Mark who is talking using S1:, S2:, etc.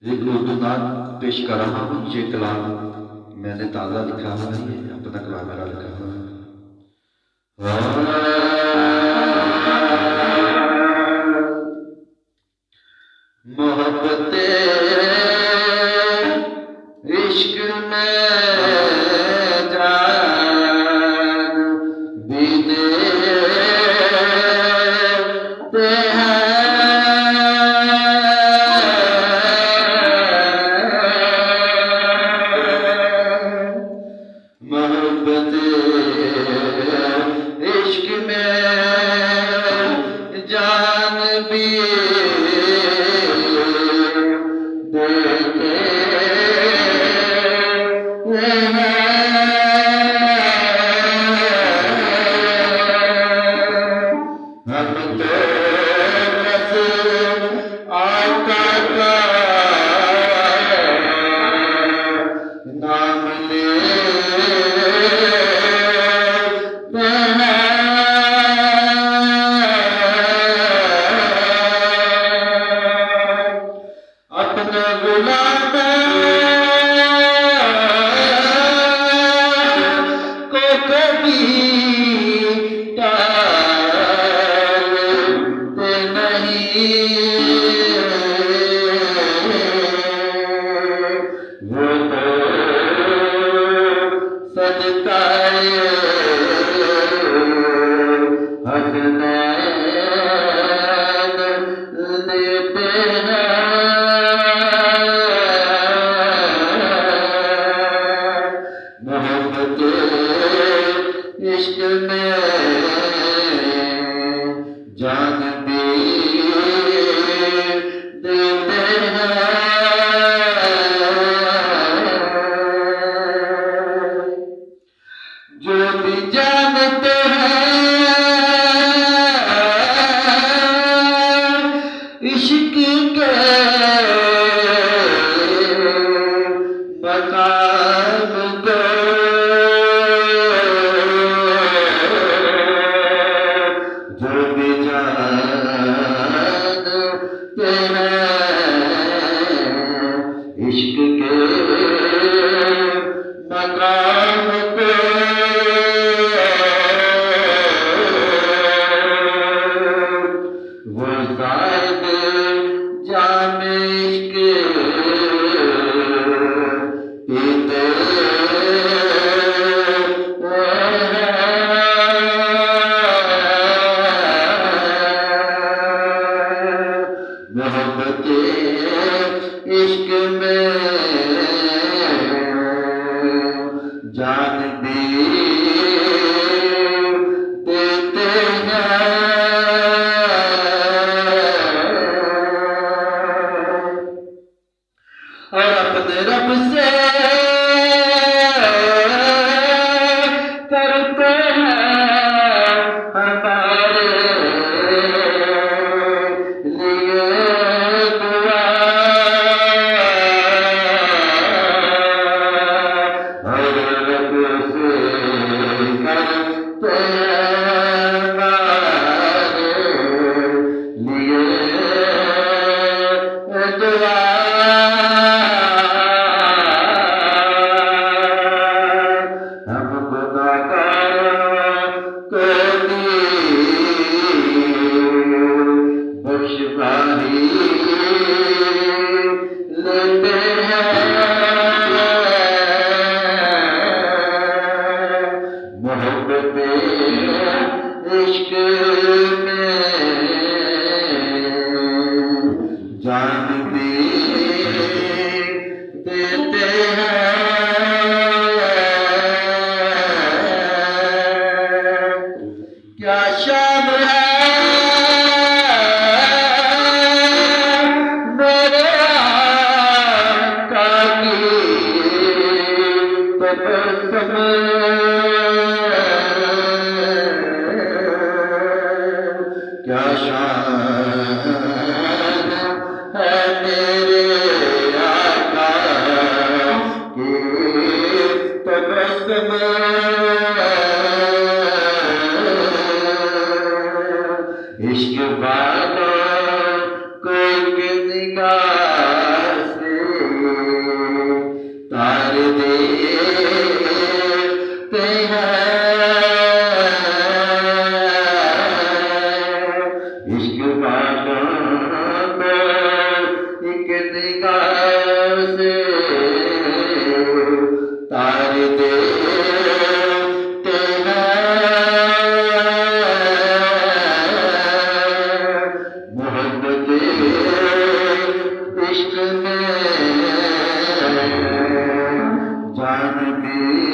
S1: एक उर्दू नात पेश कर रहा हूँ। ये कलाम मैंने ताज़ा लिखा हुआ है, ये अपना कलाम मेरा लिखा हुआ है। मोहब्बते इश्क में जान भी देते हैं। मोहब्बते इश्क में जान भी देते हैं। हम तो बस आका का नाम अपने गुलाम को कभी टालते नहीं। वो तो सदकाए हसनैन देते हैं। मोहब्बते इश्क में जान भी देते हैं। जो भी जानते हैं इश्क के मकाम को, जो भी जानते हैं इश्क के मकाम को, वो शायद जामे इश्क पीते मोहब्बते इश्क में जान भी देते हैं। और अपने रब से करते हैं हमारे लिए दुआ। और रब से करते हैं हमारे लिए दुआ। बख्शवाही लेते हैं। मोहब्बते इश्क में जान भी देते हैं। क्या शान है मेरे आका की तबस्सुम, क्या शान है मेरे आका की तबस्सुम। इश्क वालों को निगाह से एक निगाह से तार देते हैं मोहब्बत इश्क में जान भी